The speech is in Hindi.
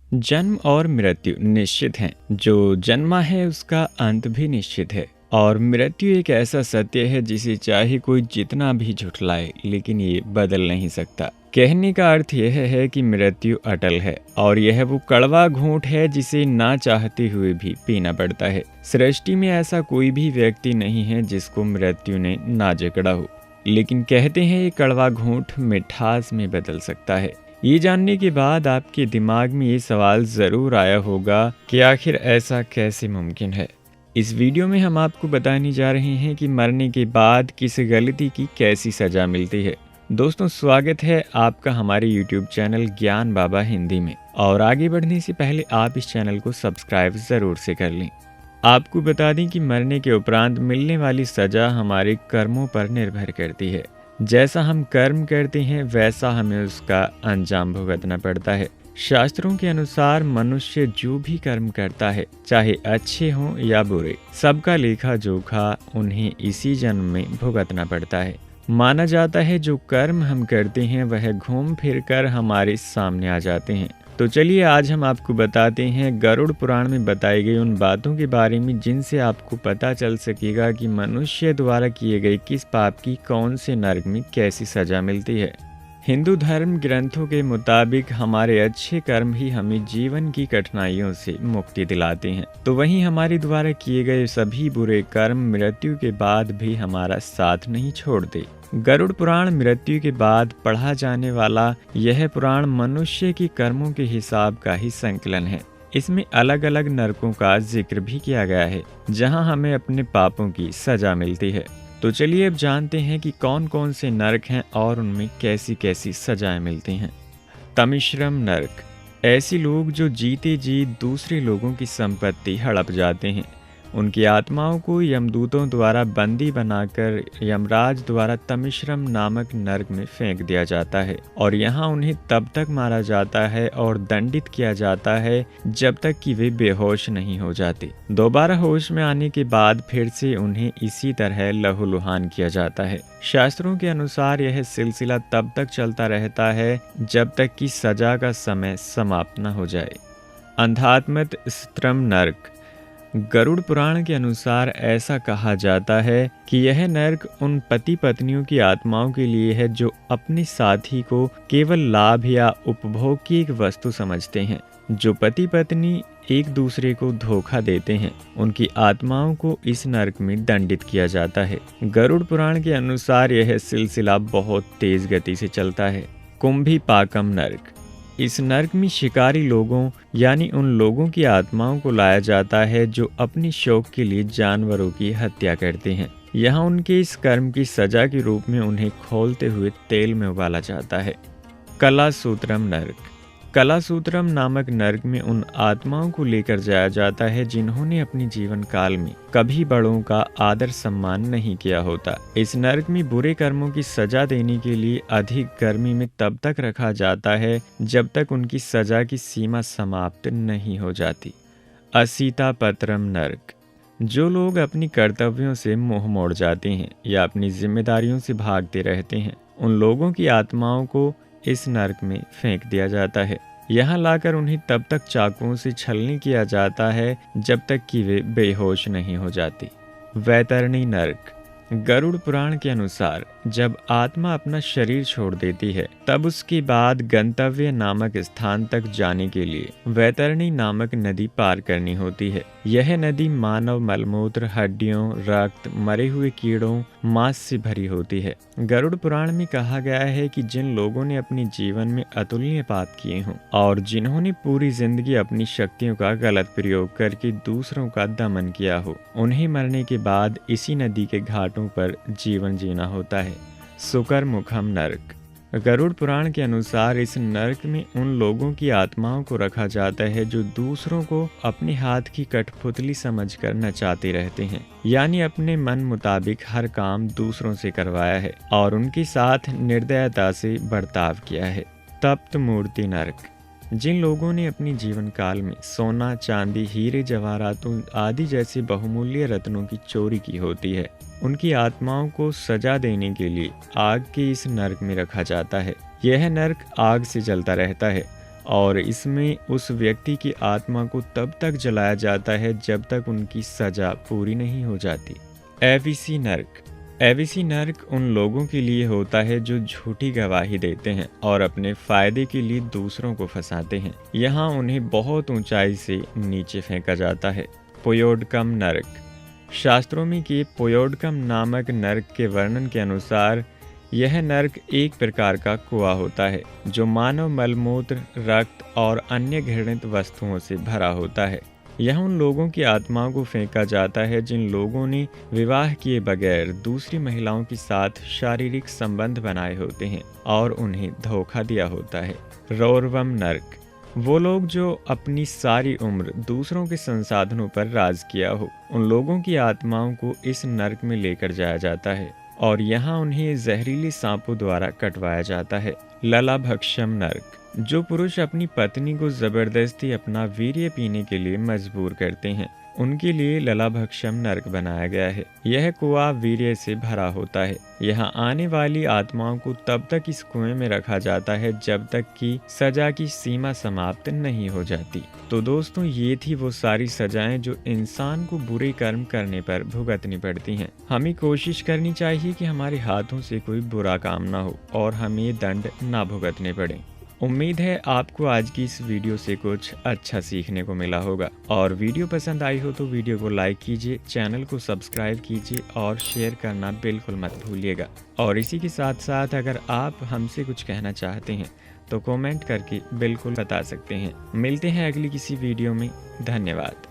जन्म और मृत्यु निश्चित हैं। जो जन्मा है उसका अंत भी निश्चित है और मृत्यु एक ऐसा सत्य है जिसे चाहे कोई जितना भी झुठलाए लेकिन ये बदल नहीं सकता। कहने का अर्थ यह है कि मृत्यु अटल है और यह वो कड़वा घूंट है जिसे ना चाहते हुए भी पीना पड़ता है। सृष्टि में ऐसा कोई भी व्यक्ति नहीं है जिसको मृत्यु ने ना जकड़ा हो, लेकिन कहते हैं ये कड़वा घूंट मिठास में बदल सकता है। ये जानने के बाद आपके दिमाग में ये सवाल ज़रूर आया होगा कि आखिर ऐसा कैसे मुमकिन है। इस वीडियो में हम आपको बताने जा रहे हैं कि मरने के बाद किस गलती की कैसी सज़ा मिलती है। दोस्तों, स्वागत है आपका हमारे YouTube चैनल ज्ञान बाबा हिंदी में। और आगे बढ़ने से पहले आप इस चैनल को सब्सक्राइब ज़रूर से कर लें। आपको बता दें कि मरने के उपरांत मिलने वाली सज़ा हमारे कर्मों पर निर्भर करती है। जैसा हम कर्म करते हैं वैसा हमें उसका अंजाम भुगतना पड़ता है। शास्त्रों के अनुसार मनुष्य जो भी कर्म करता है, चाहे अच्छे हों या बुरे, सबका लेखा जोखा उन्हें इसी जन्म में भुगतना पड़ता है। माना जाता है जो कर्म हम करते हैं वह घूम फिर कर हमारे सामने आ जाते हैं। तो चलिए आज हम आपको बताते हैं गरुड़ पुराण में बताई गई उन बातों के बारे में जिनसे आपको पता चल सकेगा कि मनुष्य द्वारा किए गए किस पाप की कौन से नरक में कैसी सजा मिलती है। हिंदू धर्म ग्रंथों के मुताबिक हमारे अच्छे कर्म ही हमें जीवन की कठिनाइयों से मुक्ति दिलाते हैं, तो वहीं हमारे द्वारा किए गए सभी बुरे कर्म मृत्यु के बाद भी हमारा साथ नहीं छोड़ते। गरुड़ पुराण मृत्यु के बाद पढ़ा जाने वाला यह पुराण मनुष्य के कर्मों के हिसाब का ही संकलन है। इसमें अलग अलग नरकों का जिक्र भी किया गया है जहां हमें अपने पापों की सजा मिलती है। तो चलिए अब जानते हैं कि कौन कौन से नरक हैं और उनमें कैसी कैसी सजाएं मिलती हैं। तमिश्रम नरक, ऐसे लोग जो जीते जी दूसरे लोगों की संपत्ति हड़प जाते हैं, उनकी आत्माओं को यमदूतों द्वारा बंदी बनाकर यमराज द्वारा तमिश्रम नामक नरक में फेंक दिया जाता है और यहाँ उन्हें तब तक मारा जाता है और दंडित किया जाता है जब तक कि वे बेहोश नहीं हो जाते। दोबारा होश में आने के बाद फिर से उन्हें इसी तरह लहूलुहान किया जाता है। शास्त्रों के अनुसार यह सिलसिला तब तक चलता रहता है जब तक कि सजा का समय समाप्त न हो जाए। अंधात्मत स्त्रम नरक, गरुड़ पुराण के अनुसार ऐसा कहा जाता है कि यह नरक उन पति पत्नियों की आत्माओं के लिए है जो अपने साथी को केवल लाभ या उपभोग की एक वस्तु समझते हैं। जो पति पत्नी एक दूसरे को धोखा देते हैं उनकी आत्माओं को इस नरक में दंडित किया जाता है। गरुड़ पुराण के अनुसार यह सिलसिला बहुत तेज गति से चलता है। कुंभी पाकम नरक, इस नरक में शिकारी लोगों यानी उन लोगों की आत्माओं को लाया जाता है जो अपनी शौक के लिए जानवरों की हत्या करते हैं। यहाँ उनके इस कर्म की सजा के रूप में उन्हें खोलते हुए तेल में उबाला जाता है। कलासूत्रम नरक, कलासूत्रम नामक नरक में उन आत्माओं को लेकर जाया जाता है जिन्होंने अपने जीवन काल में कभी बड़ों का आदर सम्मान नहीं किया होता। इस नरक में बुरे कर्मों की सजा देने के लिए अधिक गर्मी में तब तक रखा जाता है जब तक उनकी सजा की सीमा समाप्त नहीं हो जाती। असीता पत्रम नरक, जो लोग अपनी कर्तव्यों से मुंह मोड़ जाते हैं या अपनी जिम्मेदारियों से भागते रहते हैं उन लोगों की आत्माओं को इस नरक में फेंक दिया जाता है। यहाँ लाकर उन्हें तब तक चाकुओं से छलनी किया जाता है जब तक कि वे बेहोश नहीं हो जाती। वैतरणी नरक, गरुड़ पुराण के अनुसार जब आत्मा अपना शरीर छोड़ देती है तब उसके बाद गंतव्य नामक स्थान तक जाने के लिए वैतरणी नामक नदी पार करनी होती है। यह नदी मानव मलमूत्र, हड्डियों, रक्त, मरे हुए कीड़ों, मांस से भरी होती है। गरुड़ पुराण में कहा गया है कि जिन लोगों ने अपने जीवन में अतुलनीय पाप किए हों और जिन्होंने पूरी जिंदगी अपनी शक्तियों का गलत प्रयोग करके दूसरों का दमन किया हो, उन्हें मरने के बाद इसी नदी के घाटों पर जीवन जीना होता है। सुकर मुखम नरक, गरुड़ पुराण के अनुसार इस नरक में उन लोगों की आत्माओं को रखा जाता है जो दूसरों को अपने हाथ की कठपुतली समझकर नचाते रहते हैं, यानी अपने मन मुताबिक हर काम दूसरों से करवाया है और उनके साथ निर्दयता से बर्ताव किया है। तप्त मूर्ति नरक, जिन लोगों ने अपने जीवन काल में सोना, चांदी, हीरे जवाहरातों आदि जैसे बहुमूल्य रत्नों की चोरी की होती है, उनकी आत्माओं को सजा देने के लिए आग के इस नरक में रखा जाता है। यह नरक आग से जलता रहता है और इसमें उस व्यक्ति की आत्मा को तब तक जलाया जाता है जब तक उनकी सजा पूरी नहीं हो जाती। एविसी नर्क। एविसी नर्क उन लोगों के लिए होता है जो झूठी गवाही देते हैं और अपने फायदे के लिए दूसरों को फंसाते हैं। यहाँ उन्हें बहुत ऊंचाई से नीचे फेंका जाता है। पोयोडकम नर्क। शास्त्रों में के पोयोडकम नामक नर्क के वर्णन के अनुसार यह नर्क एक प्रकार का कुआं होता है जो मानव मलमूत्र, रक्त और अन्य घृणित वस्तुओं से भरा होता है। यह उन लोगों की आत्माओं को फेंका जाता है जिन लोगों ने विवाह किए बगैर दूसरी महिलाओं के साथ शारीरिक संबंध बनाए होते हैं और उन्हें धोखा दिया होता है। रोरवम नर्क। वो लोग जो अपनी सारी उम्र दूसरों के संसाधनों पर राज किया हो, उन लोगों की आत्माओं को इस नर्क में लेकर जाया जाता है और यहाँ उन्हें जहरीले सांपों द्वारा कटवाया जाता है। ललाभक्षम नर्क। जो पुरुष अपनी पत्नी को जबरदस्ती अपना वीर्य पीने के लिए मजबूर करते हैं, उनके लिए ललाभक्षम नर्क बनाया गया है। यह कुआं वीर्य से भरा होता है। यहाँ आने वाली आत्माओं को तब तक इस कुएं में रखा जाता है जब तक कि सजा की सीमा समाप्त नहीं हो जाती। तो दोस्तों, ये थी वो सारी सजाएं जो इंसान को बुरे कर्म करने पर भुगतनी पड़ती हैं। हमें कोशिश करनी चाहिए कि हमारे हाथों से कोई बुरा काम ना हो और हमें दंड ना भुगतने पड़े। उम्मीद है आपको आज की इस वीडियो से कुछ अच्छा सीखने को मिला होगा और वीडियो पसंद आई हो तो वीडियो को लाइक कीजिए, चैनल को सब्सक्राइब कीजिए और शेयर करना बिल्कुल मत भूलिएगा। और इसी के साथ साथ अगर आप हमसे कुछ कहना चाहते हैं तो कमेंट करके बिल्कुल बता सकते हैं। मिलते हैं अगली किसी वीडियो में। धन्यवाद।